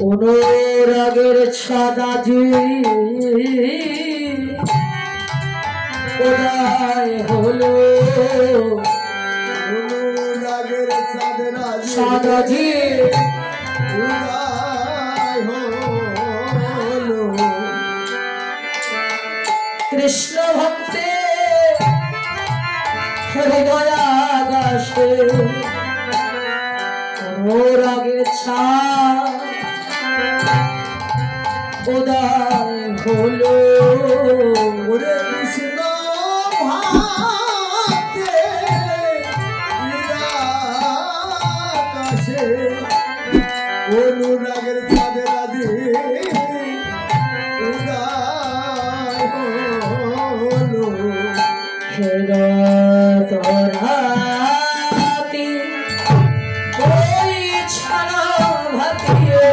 অনুরাগের ছাদাজি উদয় হলো, অনুরাগের ছাদাজি উদয় হলো, কৃষ্ণ ভক্তে হৃদয়াগাসে অনুরাগের ছাদ উদয় হলো। ওরে কৃষ্ণ ভক্তে নিরাকাশে অনুরাগের চাঁদে রাজি উদয় হলো। রাতি ওই ছাড়া ভাতিয়ে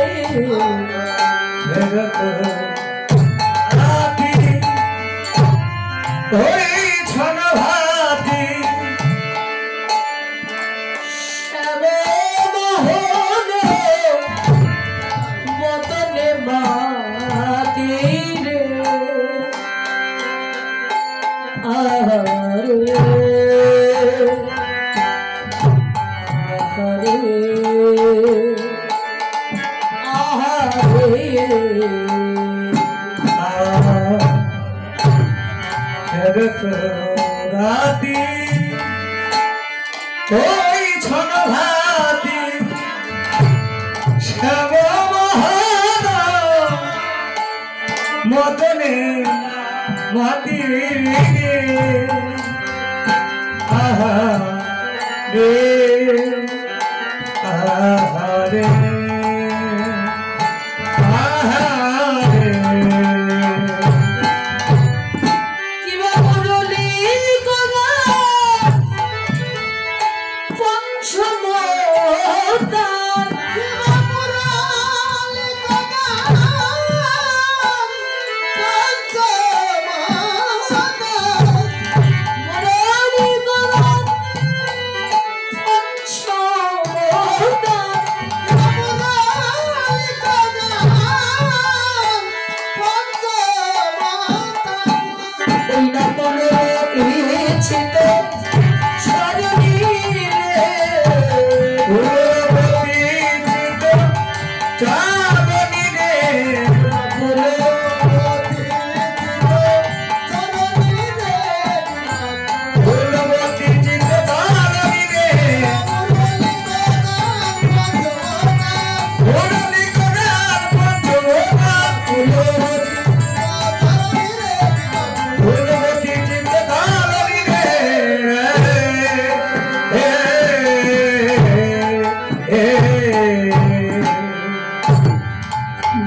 রাতি ওই ছন ভাতি শ্যাম মহান মদনে মাটি রে আহা রে আহা রে আহা রে কিবা করলি গনা পঞ্চমদান কিবা করলি গনা পঞ্চমদান মরলি গনা পঞ্চমদান কিবা করলি গনা পঞ্চমদান ওই না কোনো ইচ্ছিত শরীরে ভুলবতী চিত চাঁদনী রে ভুলবতী চিত চাঁদনী রে ভুলনি করার পঞ্চমদান ভুলবতী চিত চাঁদনী রে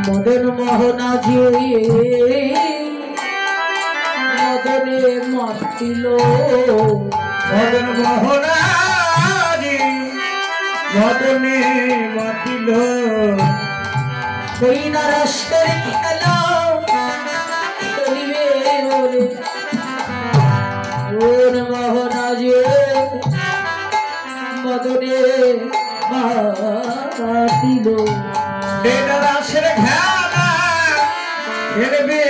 মদন মোহনা যে মদনে মাতিল মদন মোহনারি মদনে মাতিল ওই না রাষ্ট্রের খেলা খেলিবে বলে মদন মোহনা যে মদনে মাতিল এটা রাসের খেলা খেলবে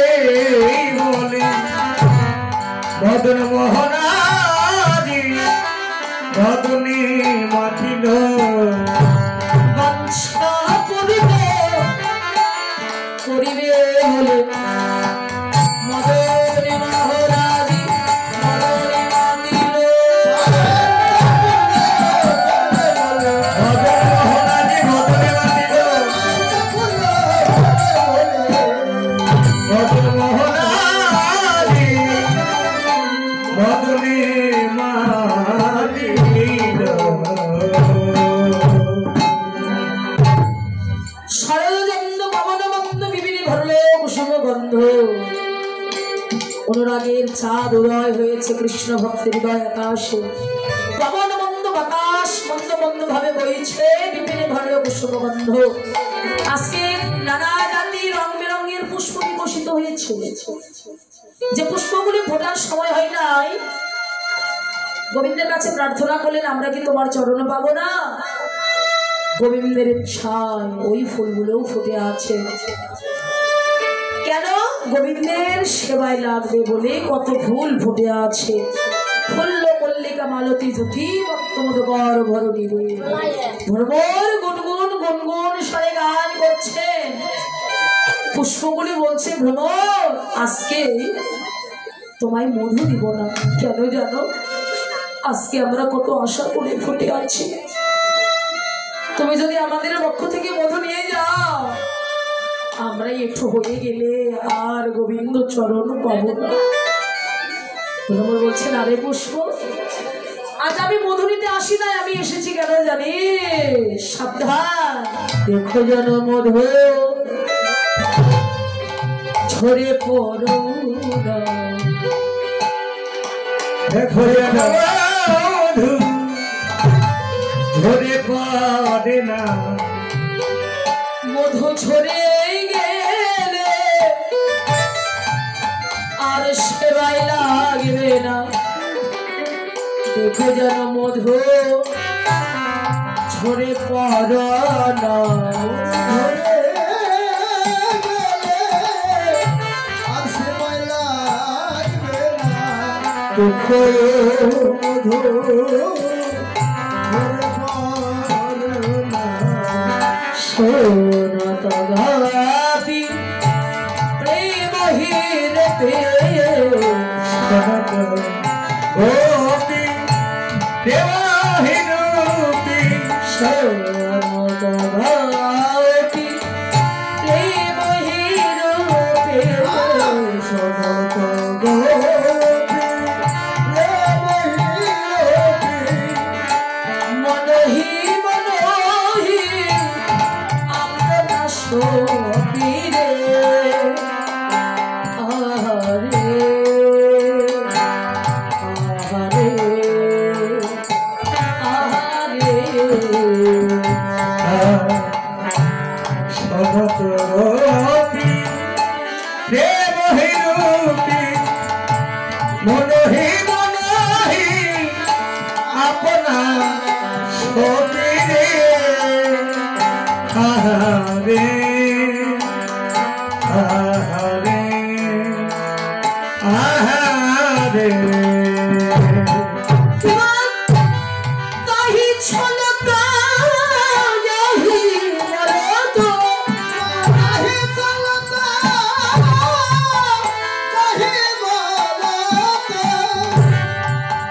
বলে মদন মোহনারি মদনে মাতিল বাঞ্ছা করিবে করিবে বলে মদনে মহারাজি মদনে মাতিল মদন মোহনারি মদনে মাতিল মদন মোহনারি মদনে মাতিল সরলজন্দ পবনবন্ধ বিবিধ ভরল কুসুম গন্ধ অনুরাগের চাঁদ উদয় হয়েছে কৃষ্ণ ভক্তের হৃদয় আকাশে পবনবন্ধ বাতাস মন্দ মন্দ ভাবে বইছে বিপিনে ভরল কুসুম গন্ধ আজকে নানা জাতি রং বেরঙের পুষ্প বিকশিত হয়েছে যে পুষ্পগুলি ফোটার সময় হয় নাই গোবিন্দের কাছে প্রার্থনা করলেন আমরা কি তোমার চরণ পাবো না গোবিন্দের ইচ্ছায় ওই ফুলগুলোও ফুটে আছে কেন গোবিন্দের সেবায় লাগবে বলে কত ফুল ফুটে আছে ফুল্ল মল্লিকা মালতী জ্যোতি ভক্তমদকর ভরণী রে ভ্রমর গুনগুন গুনগুন স্বরে গান করছেন পুষ্পগুলি বলছে ভ্রমর আজকে তোমায় মধু দিব না কেন জানো আজকে আমরা কত আশা করে ফুটে আছি তুমি যদি আমাদের পক্ষ থেকে মধু নিয়ে যাও আমরা একটু হয়ে গেলে আর গোবিন্দ চরণ পাবো না ভ্রমর বলছেন আরে পুষ্প আজ আমি মধু নিতে আসি নাই আমি এসেছি কেন জানি সাবধান দেখো যেন মধু ঝরে পড়ো না দেখো মধু ঝরে পড়ে না মধু ঝরে গেলে আর সেবায় লাগবে না দেখো যেন মধু ঝরে পড়ো না দেখো সোনতগাপি প্রেমহীন গোপী দেবাহিরূপী সোনতগাপি প্রেমহীন আহারে আহারে তাহি ছলতা যাহি মরত কাহে চলতা কাহে বলতা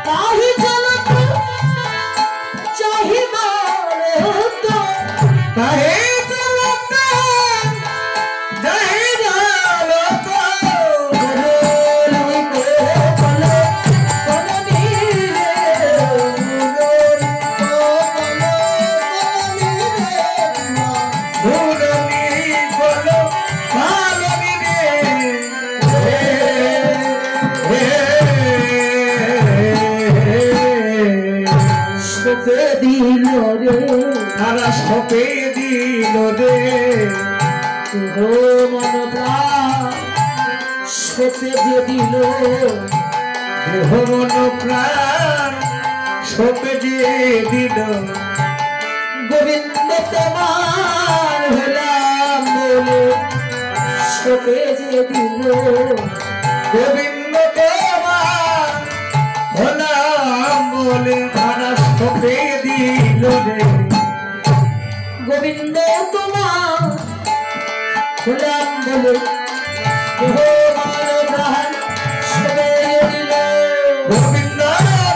তাহি ছলতা যাহি মরত কাহে চলতা যাহি মরত গরলি কো কলে কলনি রে ধুরনি বলো ভালনি রে সপে দিল রে তারা সপে দিল রে গো মন প্রাণ সপে যে দিল দেহ মন প্রাণ সপে যে দিল গোবিন্দ তোমার হলাম বলে সপে যে দিল গোবিন্দ তোমার হলাম বলে তারা সপে দিল রে গোবিন্দ তোমার হলাম বলে দেহ মন প্রাণ সপে যে দিল গোবিন্দ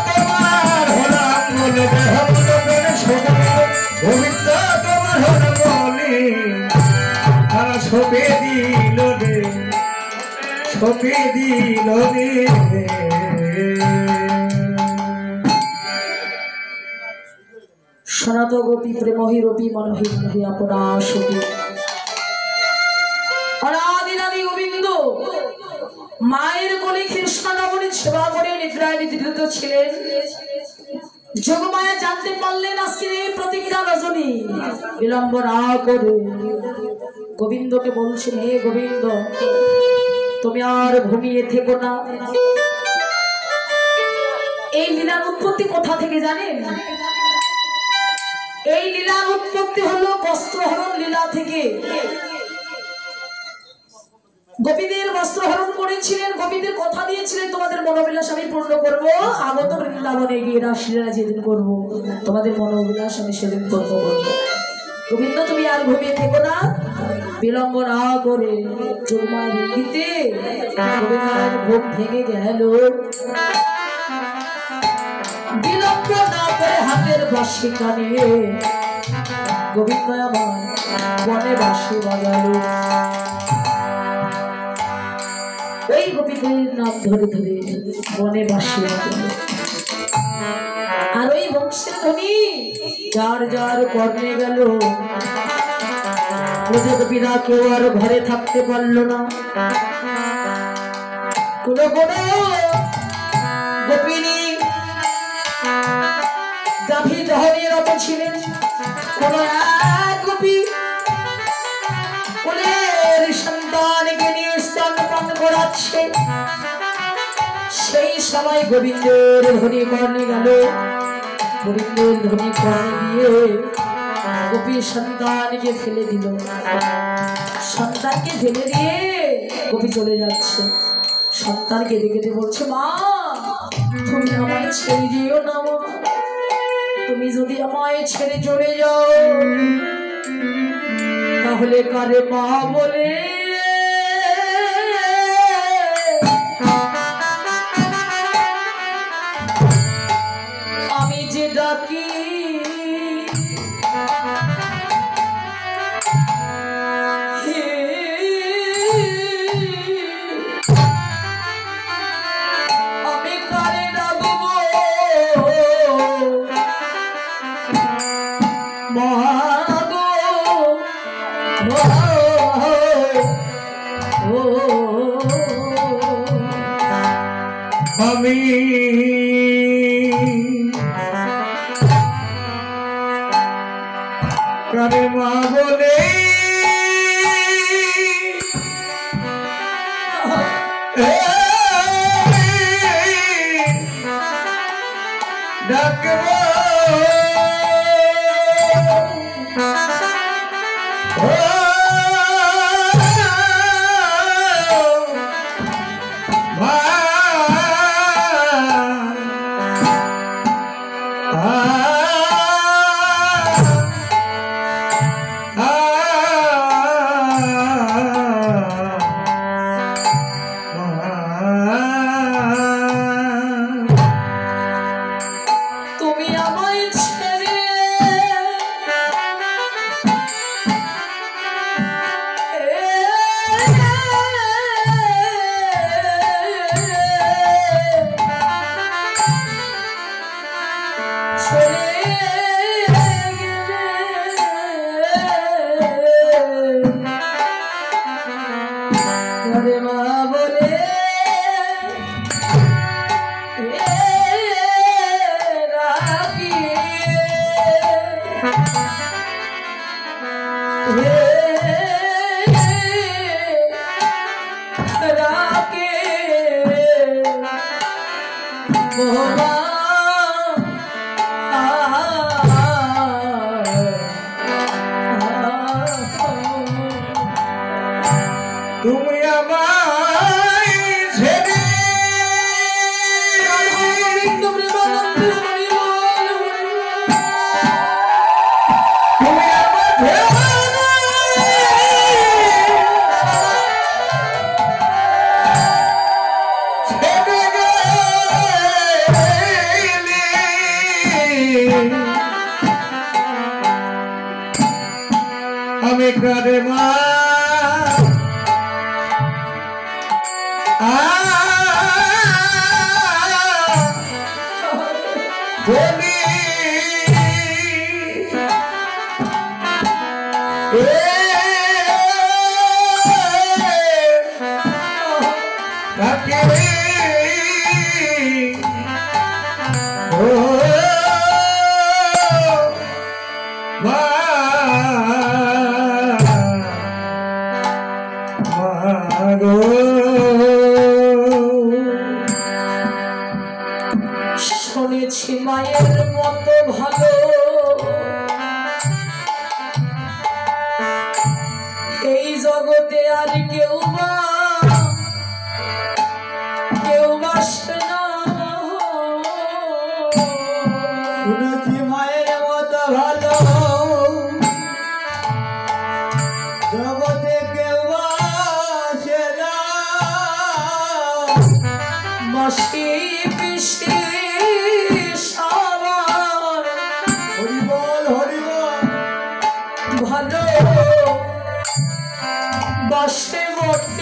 তোমার হলাম বলে দেহ মন প্রাণ সপে দিল গোবিন্দ তোমার হলাম বলে তারা সপে দিল রে সপে দিল রে সনাত গোপী প্রেমহিরূপী মনোহীন হে আপনা সতী অনাদিনাদি গোবিন্দ মায়ের কোলে কৃষ্ণনবনী সেবা করে নিদ্রায় নিদ্রিত ছিলেন। যোগমায়া জানতে পারলেন আজকের এই প্রতিজ্ঞা রজনী বিলম্ব না করে গোবিন্দকে বলছেন, হে গোবিন্দ তুমি আর ঘুমিয়ে থেকো না। এই লীলার উৎপত্তি কোথা থেকে জানেন? এই লীলার উৎপত্তি হলো বস্ত্রহরণ লীলা থেকে। গোপীদের বস্ত্রহরণ করেছিলেন, গোপীদের কথা দিয়েছিলেন তোমাদের মনোবিলাস আমি পূর্ণ করবো, আগত বৃন্দাবনে গিয়ে রাসলীলা যেদিন করবো তোমাদের মনোবিলাস আমি সেদিন পূর্ণ করবো। গোবিন্দ তুমি আর ঘুমিয়ে থেকো না, বিলম্ব না করে চুরমায় ভঙ্গিতে গোবিন্দের ঘুম ভেঙে গেল। বিলম্ব না করে হাতের বাঁশি কানে গোবিন্দ আমার বনে বাঁশি বাজালো। ওই গোপীদের নাম ধরে ধরে বনে বাঁশি বাজালো। আর ওই বংশের ধ্বনি যার যার কর্ণে গেল। গোপীরা কেউ আর ঘরে থাকতে পারলো না। কোন কোন গোপিনী গাভী দহনে রত ছিলেন, কোন এক গোপী কোলের সন্তানকে নিয়ে স্তন পান করাচ্ছে। সেই সময় গোবিন্দের ধ্বনি কর্ণে গেল। গোবিন্দের ধ্বনি কর্ণে দিয়ে গোপী সন্তানকে ফেলে দিল। সন্তানকে ফেলে দিয়ে গোপী চলে যাচ্ছে। সন্তানকে দেখে বলছে, মা তুমি আমায় ছেড়ে যেও না মা, তুমি যদি আমায় ছেড়ে চলে যাও তাহলে কারে মা বলে আমি যে ডাকি। আমি কারে ডাকবো মহাগো আমি প্রাণে মা বলে ডাকব ঘরে মা বলে রাখি রাকে মোহবা তুমি আমায় ছেড়ে তুমি আমায় ছেড়ে গেলে আমি কারে মা বলি কাকে ও মা গো শুনেছি মায়ের মতো ভালো এই জগতে আর কেউ বাসে না শুনেছি মায়ের মতো ভালো জগতে কেউ আসে না মাসি পিসি সবার হরিবল ভালো বাসে বটে